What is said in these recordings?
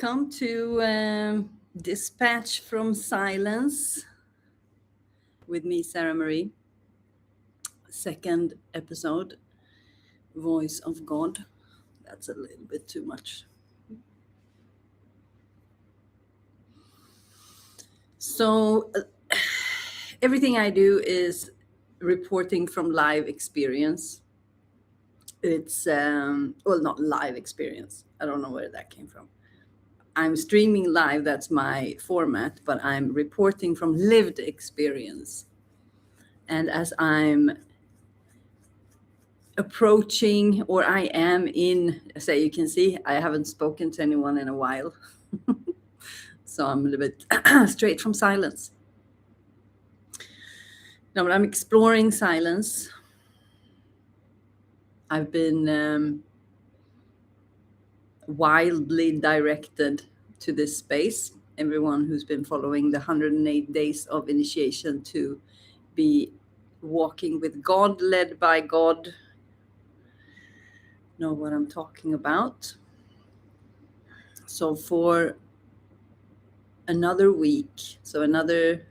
Welcome to Dispatch from Silence with me, Sara Marie. Second episode, Voice of God. That's a little bit too much. So, everything I do is reporting from live experience. It's, not live experience. I don't know where that came from. I'm streaming live, that's my format, but I'm reporting from lived experience. And as I'm approaching, or I am in, say, you can see, I haven't spoken to anyone in a while. So I'm a little bit straight from silence. No, but I'm exploring silence. I've been wildly directed to this space. Everyone who's been following the 108 days of initiation to be walking with God, led by God, know what I'm talking about. So for another week, so another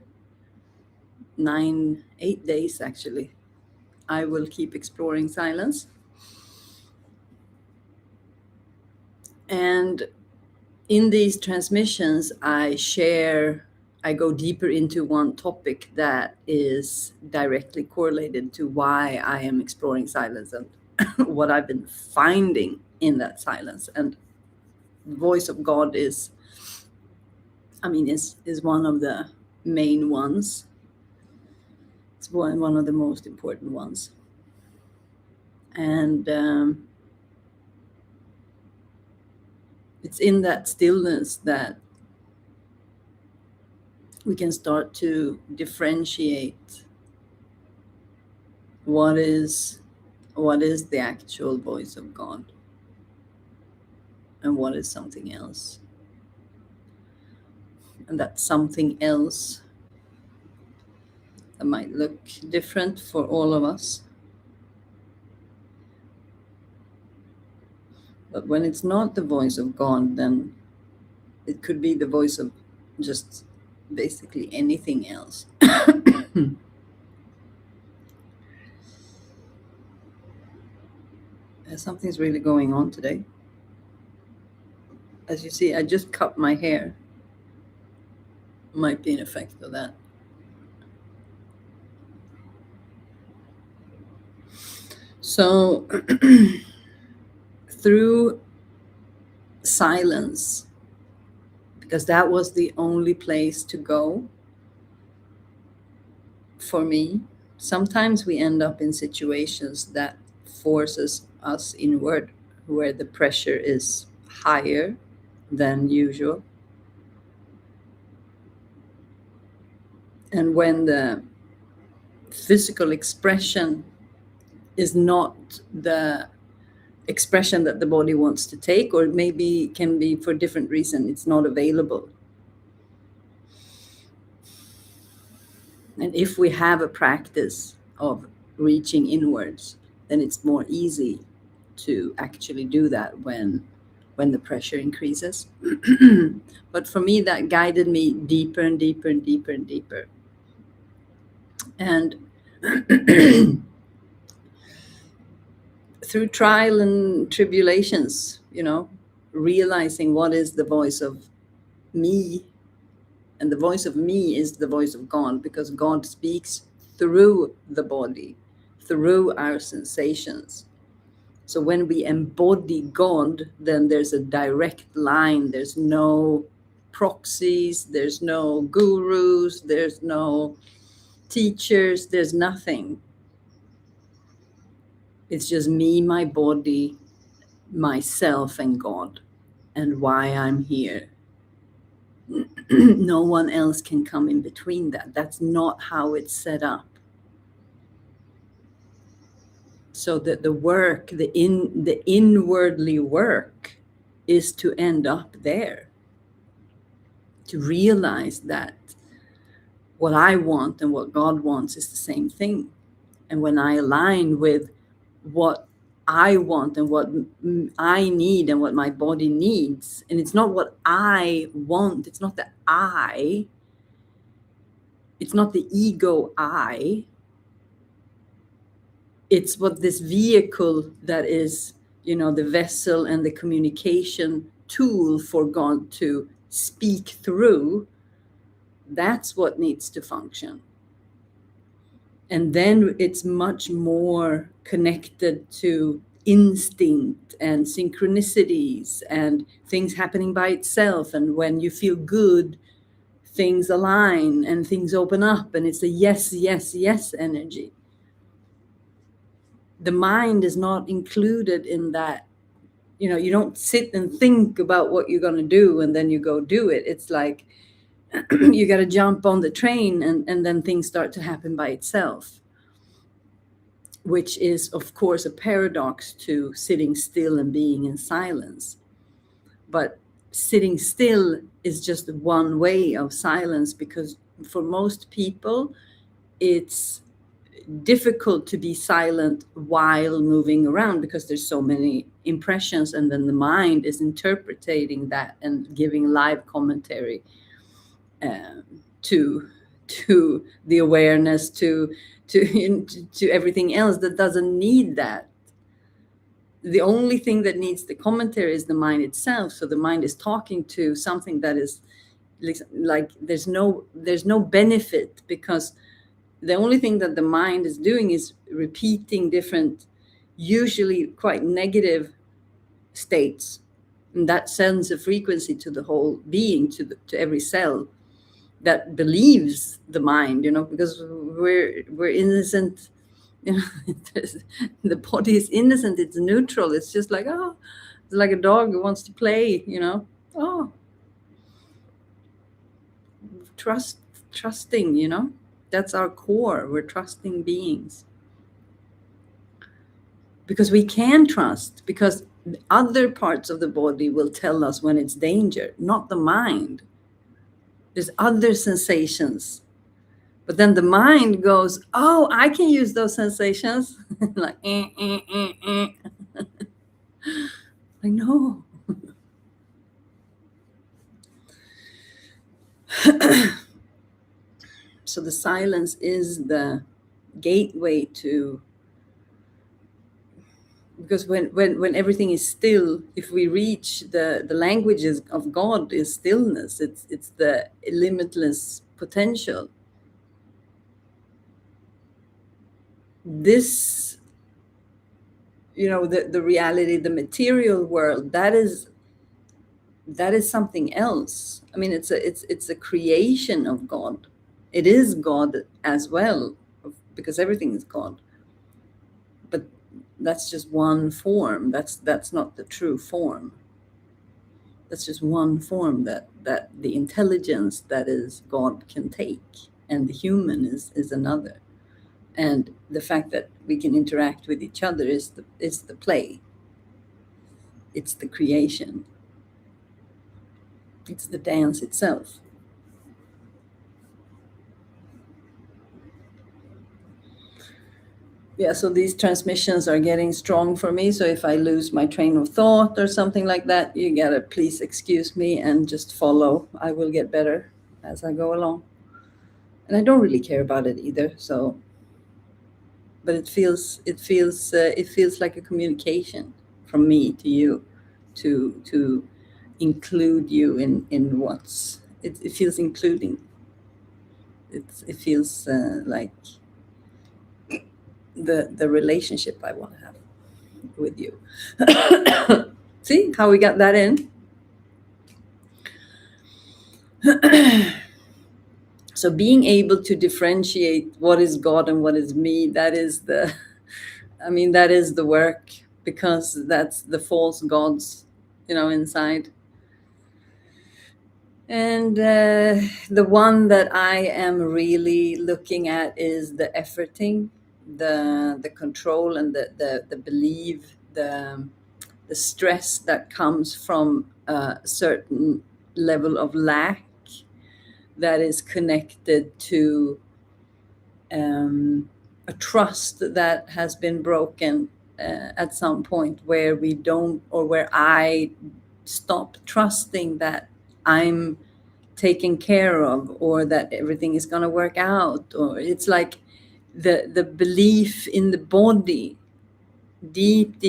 8 days actually, I will keep exploring silence. And in these transmissions, I go deeper into one topic that is directly correlated to why I am exploring silence and what I've been finding in that silence. And the voice of God is one of the main ones. It's one of the most important ones. And it's in that stillness that we can start to differentiate what is the actual voice of God and what is something else. And that something else that might look different for all of us. But when it's not the voice of God, then it could be the voice of just basically anything else. Something's really going on today. As you see, I just cut my hair. Might be an effect of that. So through silence, because that was the only place to go for me. Sometimes we end up in situations that forces us inward, where the pressure is higher than usual. And when the physical expression is not the expression that the body wants to take, or maybe can be for different reason, it's not available. And if we have a practice of reaching inwards, then it's more easy to actually do that when the pressure increases. But for me, that guided me deeper and deeper and deeper and deeper. And through trial and tribulations, realizing what is the voice of me. And the voice of me is the voice of God, because God speaks through the body, through our sensations. So when we embody God, then there's a direct line. There's no proxies, there's no gurus, there's no teachers, there's nothing. It's just me, my body, myself, and God, and why I'm here. No one else can come in between that. That's not how it's set up. So that the work, the inwardly work, is to end up there, to realize that what I want and what God wants is the same thing. And when I align with what I want and what I need and what my body needs. And it's not what I want. It's not the I. It's not the ego I. It's what this vehicle that is, the vessel and the communication tool for God to speak through. That's what needs to function. And then it's much more connected to instinct and synchronicities and things happening by itself. And when you feel good, things align and things open up, and it's a yes, yes, yes energy. The mind is not included in that. You don't sit and think about what you're going to do and then you go do it. It's like you got to jump on the train and then things start to happen by itself, which is, of course, a paradox to sitting still and being in silence. But sitting still is just one way of silence, because for most people, it's difficult to be silent while moving around because there's so many impressions, and then the mind is interpreting that and giving live commentary to the awareness, to everything else that doesn't need that. The only thing that needs the commentary is the mind itself. So the mind is talking to something that is like there's no benefit, because the only thing that the mind is doing is repeating different, usually quite negative states, and that sends a frequency to the whole being, to every cell that believes the mind, because we're innocent, the body is innocent, it's neutral, it's just like, it's like a dog who wants to play, trusting, that's our core. We're trusting beings because we can trust, because other parts of the body will tell us when it's danger, not the mind. There's other sensations, but then the mind goes, I can use those sensations. Like, I know. So the silence is the gateway to, because when everything is still, if we reach the languages of God is stillness, it's the limitless potential. This, the reality, the material world, that is something else. I mean, it's a creation of God. It is God as well, because everything is God. But that's just one form. That's not the true form. That's just one form that the intelligence that is God can take, and the human is another. And the fact that we can interact with each other is the play. It's the creation. It's the dance itself. Yeah, so these transmissions are getting strong for me. So if I lose my train of thought or something like that, you gotta please excuse me and just follow. I will get better as I go along. And I don't really care about it either. So, but it feels like a communication from me to you, to include you in what's. It feels including. It feels like the relationship I want to have with you. See how we got that in? So being able to differentiate what is God and what is me, that is the work, because that's the false gods, inside. And the one that I am really looking at is the efforting, the control, and the belief, the stress that comes from a certain level of lack that is connected to a trust that has been broken at some point where we don't, or where I stop trusting that I'm taken care of, or that everything is going to work out, or it's like the belief in the body deep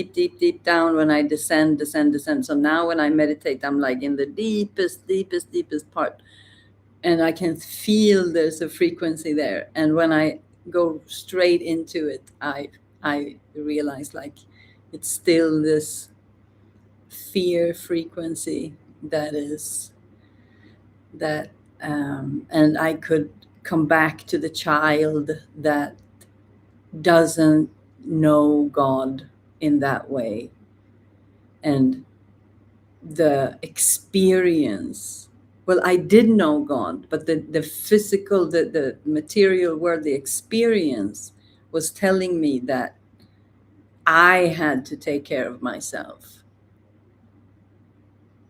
down when I descend. So now when I meditate, I'm like in the deepest part, and I can feel there's a frequency there. And when I go straight into it, I realize like it's still this fear frequency that is that and I could come back to the child that doesn't know God in that way, and the experience. Well, I did know God, but the physical, the material world, the experience was telling me that I had to take care of myself.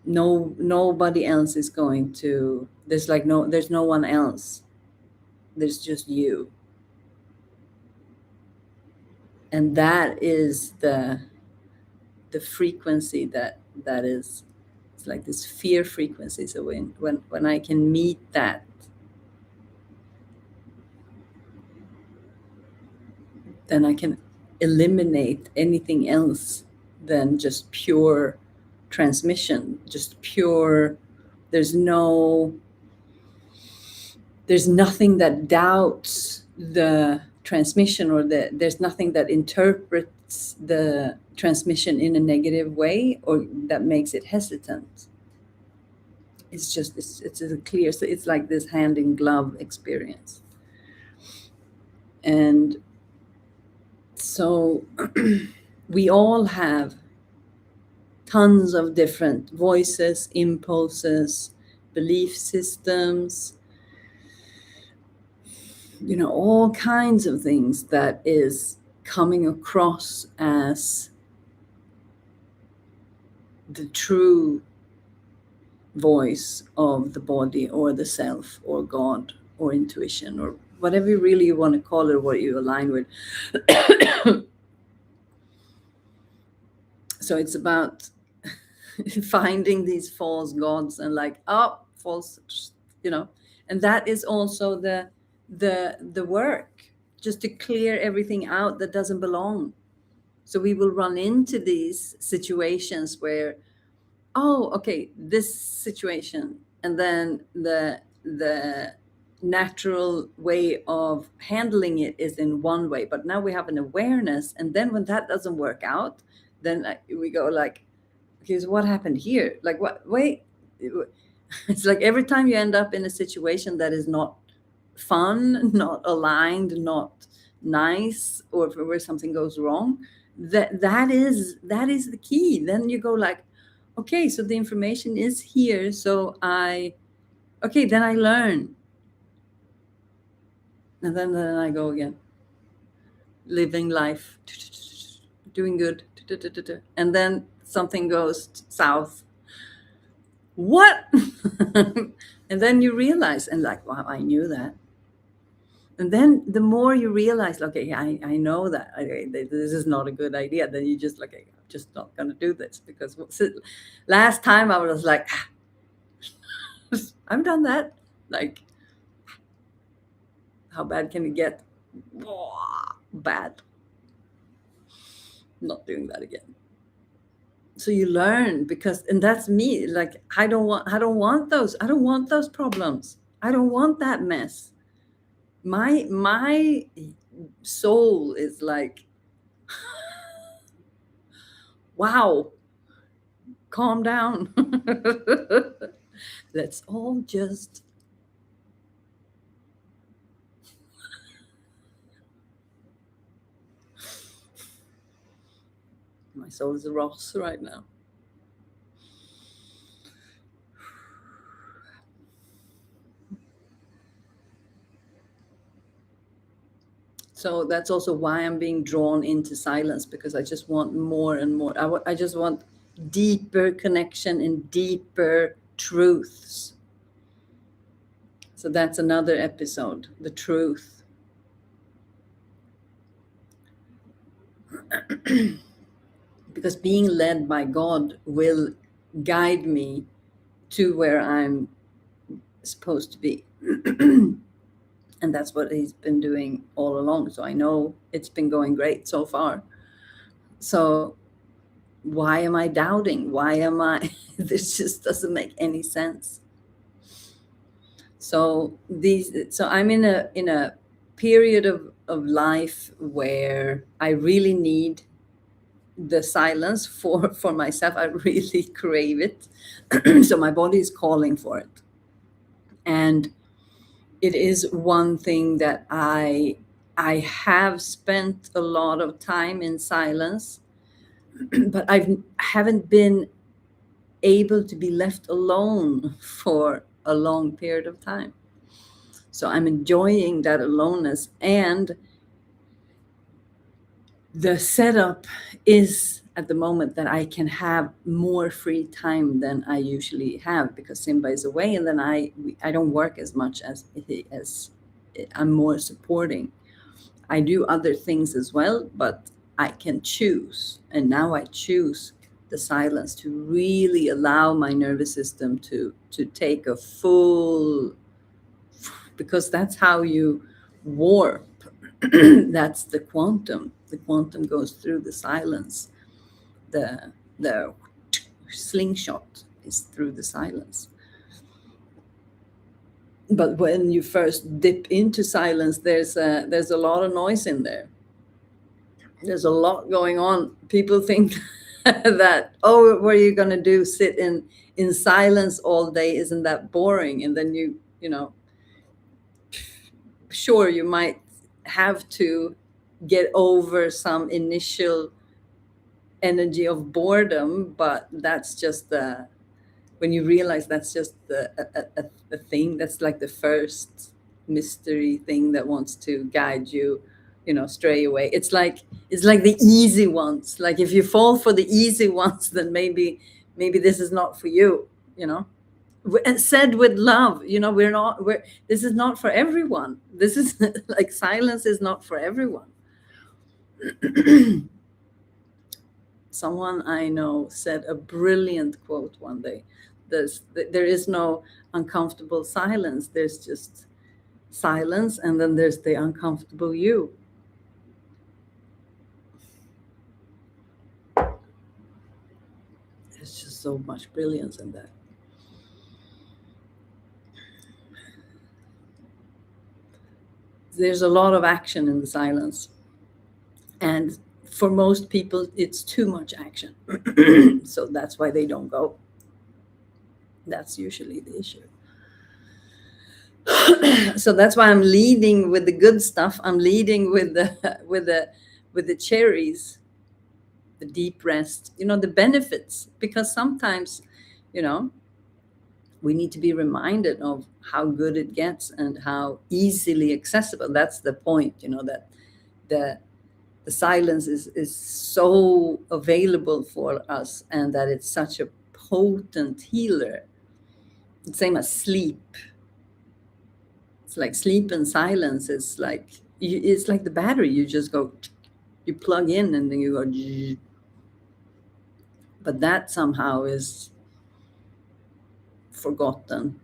Nobody else is going to. There's no one else. There's just you. And that is the frequency that is, it's like this fear frequency. So when I can meet that, then I can eliminate anything else than just pure transmission, just pure. There's nothing that doubts the transmission, or there's nothing that interprets the transmission in a negative way, or that makes it hesitant. It's just it's a clear. So it's like this hand in glove experience. And so we all have tons of different voices, impulses, belief systems, all kinds of things that is coming across as the true voice of the body, or the self, or God, or intuition, or whatever you really want to call it, what you align with. So it's about finding these false gods and like, false, and that is also the work, just to clear everything out that doesn't belong. So we will run into these situations where, okay, this situation, and then the natural way of handling it is in one way, but now we have an awareness, and then when that doesn't work out, then we go like, okay, so what happened here? Like, what? Wait. It's like every time you end up in a situation that is not fun, not aligned, not nice, or where something goes wrong, that is the key. Then you go like, okay, so the information is here, so then I learn, and then I go again, living life, doing good, and then something goes south. What? And then you realize, and like, wow, I knew that. And then the more you realize, okay, I know that this is not a good idea, then you just like, I'm just not going to do this, because last time I was like, I've done that. Like, how bad can it get? Bad. Not doing that again. So you learn, and that's me. Like, I don't want those problems. I don't want that mess. My soul is like, wow, calm down. Let's all just my soul is a Ross right now. So that's also why I'm being drawn into silence, because I just want more and more. I just want deeper connection and deeper truths. So that's another episode, the truth. because being led by God will guide me to where I'm supposed to be. And that's what he's been doing all along. So I know it's been going great so far. So why am I doubting? Why am I, this just doesn't make any sense. So I'm in a period of life where I really need the silence for myself. I really crave it. So my body is calling for it. And it is one thing that I have spent a lot of time in silence, but I haven't been able to be left alone for a long period of time. So I'm enjoying that aloneness, and the setup is at the moment that I can have more free time than I usually have, because Simba is away, and then I don't work as much as I'm more supporting. I do other things as well, but I can choose. And now I choose the silence to really allow my nervous system to take a full, because that's how you warp. That's the quantum. The quantum goes through the silence. The slingshot is through the silence. But when you first dip into silence, there's a lot of noise in there. There's a lot going on. People think that, oh, what are you going to do? Sit in silence all day? Isn't that boring? And then you know, sure, you might have to get over some initial energy of boredom, but that's just when you realize that's just a thing. That's like the first mystery thing that wants to guide you, stray away. It's like the easy ones. Like if you fall for the easy ones, then maybe this is not for you. And said with love, this is not for everyone. This is like, silence is not for everyone. Someone I know said a brilliant quote one day. There is no uncomfortable silence. There's just silence, and then there's the uncomfortable you. There's just so much brilliance in that. There's a lot of action in the silence. And for most people, it's too much action. So that's why they don't go. That's usually the issue. So that's why I'm leading with the good stuff. I'm leading with the cherries, the deep rest, the benefits, because sometimes, we need to be reminded of how good it gets and how easily accessible. That's the point, that the silence is so available for us, and that it's such a potent healer. It's same as sleep. It's like sleep and silence. It's like the battery. You just go, you plug in, and then you go. But that somehow is forgotten.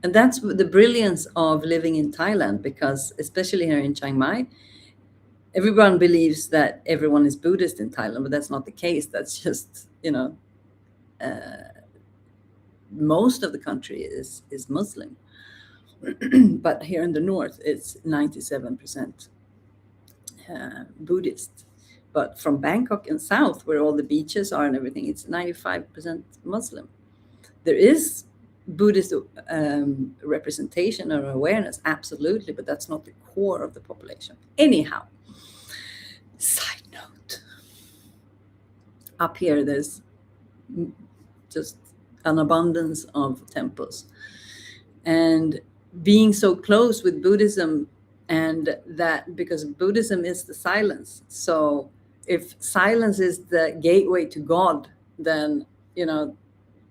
And that's the brilliance of living in Thailand, because especially here in Chiang Mai, everyone believes that everyone is Buddhist in Thailand, but that's not the case. That's just, most of the country is Muslim. But here in the north, it's 97% Buddhist. But from Bangkok and south, where all the beaches are and everything, it's 95% Muslim. There is Buddhist representation or awareness, absolutely, but that's not the core of the population. Anyhow, side note, up here there's just an abundance of temples, and being so close with Buddhism, and that because Buddhism is the silence. So if silence is the gateway to God, then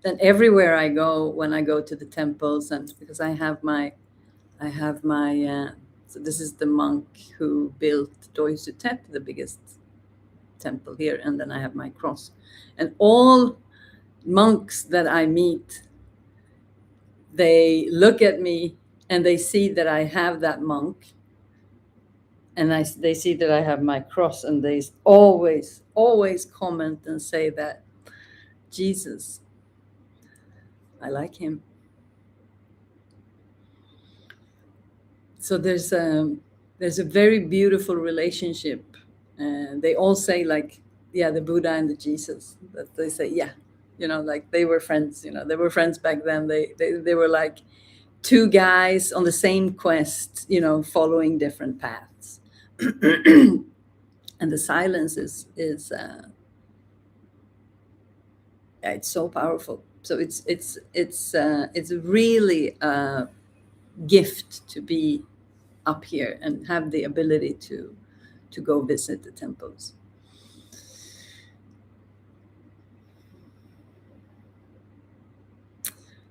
then everywhere I go, when I go to the temples, and because I have my so this is the monk who built Doi Suthep, the biggest temple here, and then I have my cross. And all monks that I meet, they look at me and they see that I have that monk, and they see that I have my cross, and they always comment and say that Jesus, I like him. So there's a very beautiful relationship. And they all say, like, yeah, the Buddha and the Jesus, that they say, yeah, like they were friends, they were friends back then. They were like two guys on the same quest, following different paths. And the silence is it's so powerful. So it's really a gift to be up here and have the ability to go visit the temples.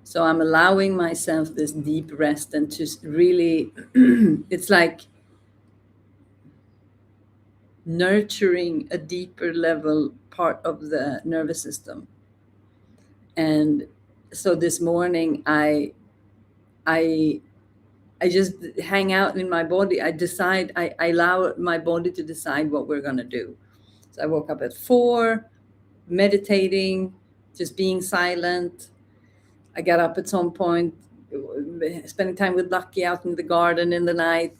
So I'm allowing myself this deep rest, and to really it's like nurturing a deeper level part of the nervous system. And so this morning I just hang out in my body. I allow my body to decide what we're going to do. So I woke up at 4, meditating, just being silent. I got up at some point, spending time with Lucky out in the garden in the night,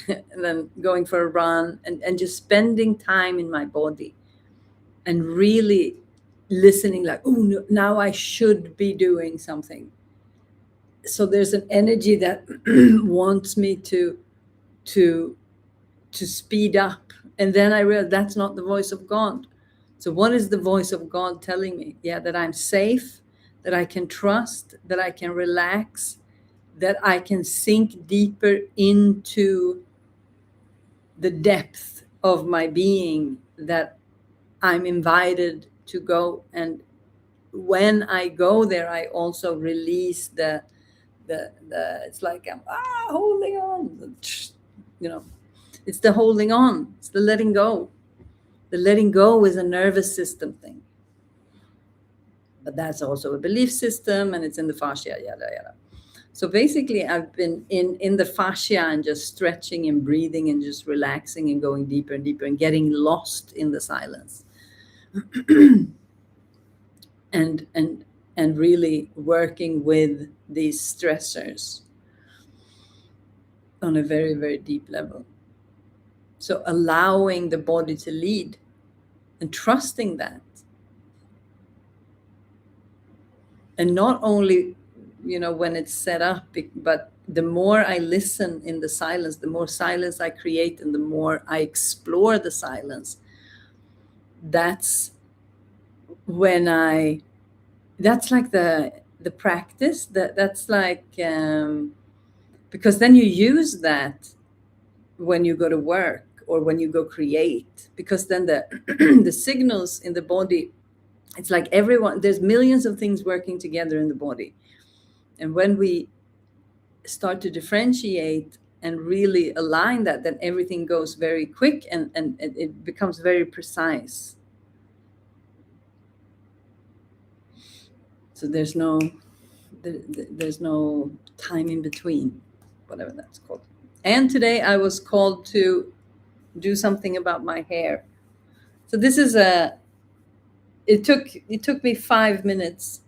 and then going for a run, and just spending time in my body and really listening, like, oh, now I should be doing something. So there's an energy that wants me to speed up. And then I realized that's not the voice of God. So what is the voice of God telling me? Yeah, that I'm safe, that I can trust, that I can relax, that I can sink deeper into the depth of my being, that I'm invited to go. And when I go there, I also release the it's like I'm holding on, it's the holding on, it's the letting go. The letting go is a nervous system thing, but that's also a belief system, and it's in the fascia, yada yada. So basically I've been in the fascia and just stretching and breathing and just relaxing and going deeper and deeper and getting lost in the silence. and really working with these stressors on a very, very deep level. So allowing the body to lead and trusting that. And not only, when it's set up, but the more I listen in the silence, the more silence I create, and the more I explore the silence, that's when that's like the practice, that's like, because then you use that when you go to work or when you go create, because then the the signals in the body, it's like there's millions of things working together in the body. And when we start to differentiate and really align that, then everything goes very quick, and it becomes very precise. So there's no time in between, whatever that's called. And today I was called to do something about my hair. So this is it took me 5 minutes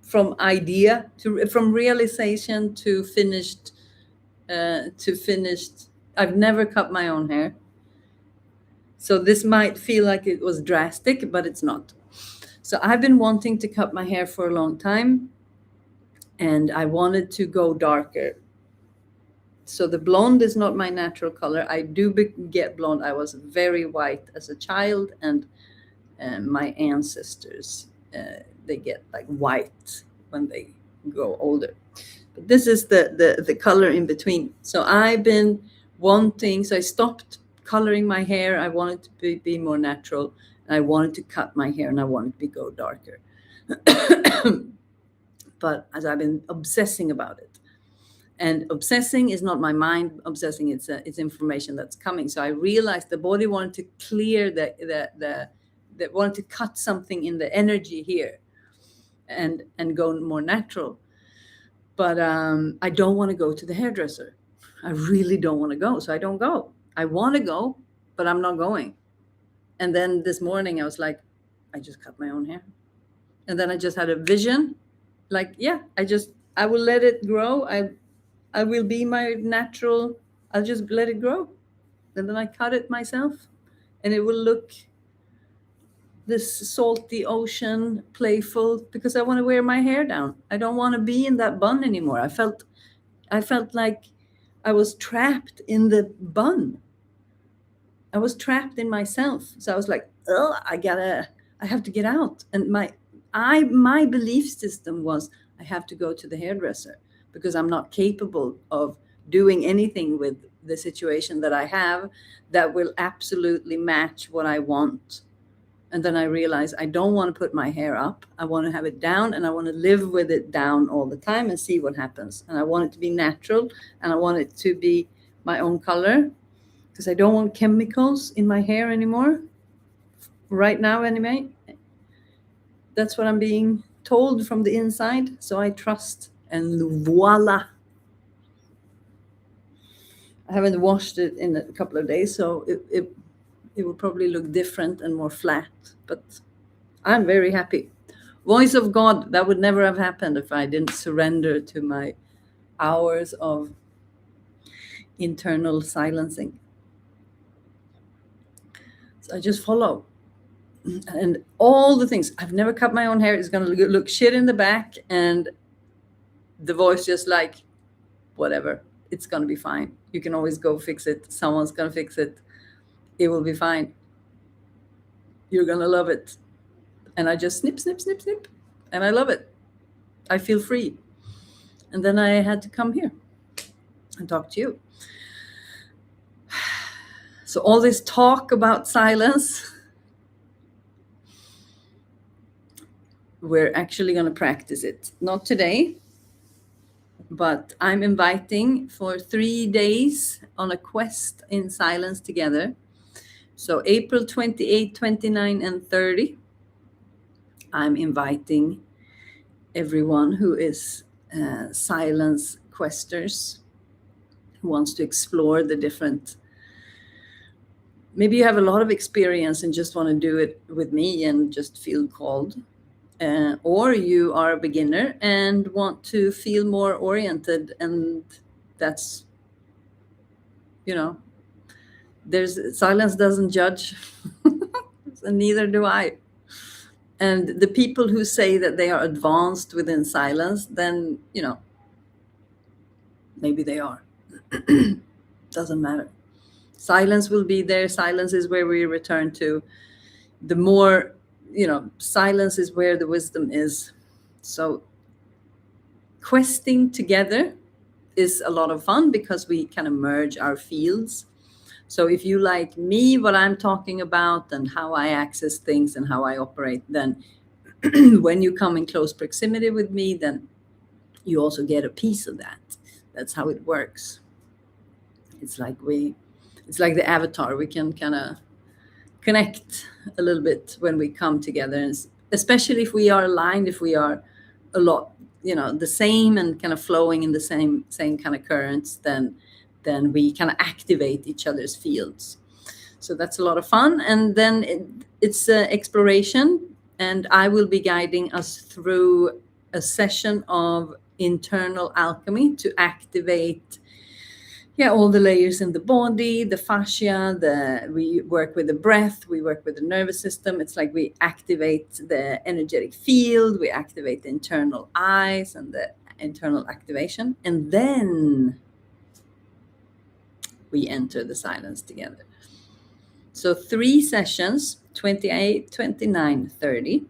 from idea from realization to finished. I've never cut my own hair. So this might feel like it was drastic, but it's not. So I've been wanting to cut my hair for a long time, and I wanted to go darker. So the blonde is not my natural color. I do get blonde. I was very white as a child, and my ancestors, they get like white when they grow older. But this is the color in between. So I've been wanting, so I stopped coloring my hair. I wanted to be more natural. I wanted to cut my hair, and I wanted to go darker. But as I've been obsessing about it, And obsessing is not my mind obsessing, it's information that's coming. So I realized the body wanted to clear that wanted to cut something in the energy here and go more natural. But I don't want to go to the hairdresser. I really don't want to go, so I don't go. I want to go, but I'm not going. And then this morning I was like, I just cut my own hair. And then I just had a vision, like, yeah, I will let it grow. I will be my natural, I'll just let it grow. And then I cut it myself. And it will look this salty ocean, playful, because I want to wear my hair down. I don't want to be in that bun anymore. I felt like I was trapped in the bun. I was trapped in myself. So I was like, oh, I have to get out. And my belief system was I have to go to the hairdresser because I'm not capable of doing anything with the situation that I have that will absolutely match what I want. And then I realized I don't want to put my hair up. I want to have it down, and I want to live with it down all the time and see what happens. And I want it to be natural, and I want it to be my own color, because I don't want chemicals in my hair anymore. Right now, anyway. That's what I'm being told from the inside. So I trust, and voila. I haven't washed it in a couple of days, so it will probably look different and more flat, but I'm very happy. Voice of God, that would never have happened if I didn't surrender to my hours of internal silencing. So I just follow. And all the things, I've never cut my own hair, it's going to look shit in the back, and the voice just like, whatever, it's going to be fine. You can always go fix it. Someone's going to fix it. It will be fine. You're going to love it. And I just snip, snip, snip, snip. And I love it. I feel free. And then I had to come here and talk to you. So all this talk about silence, we're actually going to practice it. Not today, but I'm inviting for 3 days on a quest in silence together. So April 28, 29, and 30, I'm inviting everyone who is silence questers, who wants to explore the different. Maybe you have a lot of experience and just want to do it with me and just feel called. Or you are a beginner and want to feel more oriented, and that's, silence doesn't judge, and neither do I. And the people who say that they are advanced within silence, then, maybe they are. Doesn't matter. Silence will be there. Silence is where we return to. The more, silence is where the wisdom is. So questing together is a lot of fun because we kind of merge our fields. So if you like me, what I'm talking about and how I access things and how I operate, then when you come in close proximity with me, then you also get a piece of that. That's how it works. It's like the avatar. We can kind of connect a little bit when we come together, and especially if we are aligned, if we are a lot, the same and kind of flowing in the same kind of currents, then we kind of activate each other's fields. So that's a lot of fun. And then it's exploration, and I will be guiding us through a session of internal alchemy to activate all the layers in the body, the fascia, we work with the breath, we work with the nervous system. It's like we activate the energetic field, we activate the internal eyes and the internal activation, and then we enter the silence together. So 3 sessions, 28, 29, 30,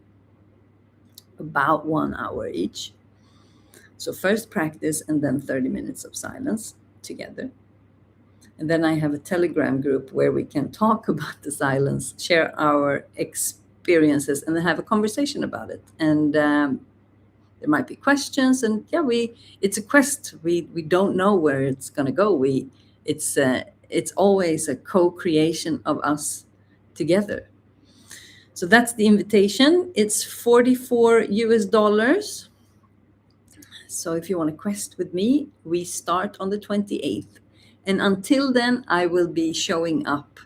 about 1 hour each. So first practice and then 30 minutes of silence together. And then I have a Telegram group where we can talk about the silence, share our experiences, and then have a conversation about it. And there might be questions, and yeah, it's a quest. We don't know where it's going to go. It's always a co-creation of us together. So that's the invitation. It's $44. So if you want to quest with me, we start on the 28th. And until then, I will be showing up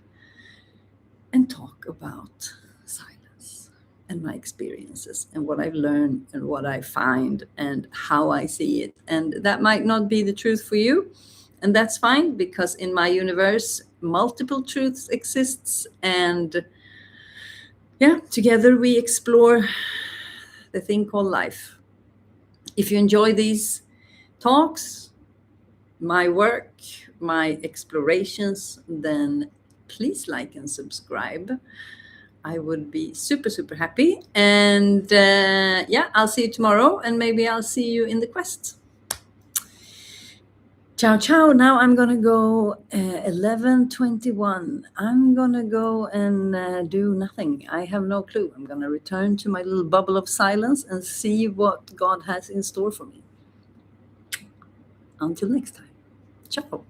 and talk about silence and my experiences and what I've learned and what I find and how I see it. And that might not be the truth for you. And that's fine, because in my universe, multiple truths exists. And yeah, together we explore the thing called life. If you enjoy these talks, my work, my explorations, then please like and subscribe. I would be super, super happy. And yeah, I'll see you tomorrow, and maybe I'll see you in the quest. Ciao, ciao. Now I'm going to go 11:21. I'm going to go and do nothing. I have no clue. I'm going to return to my little bubble of silence and see what God has in store for me. Until next time. Ciao.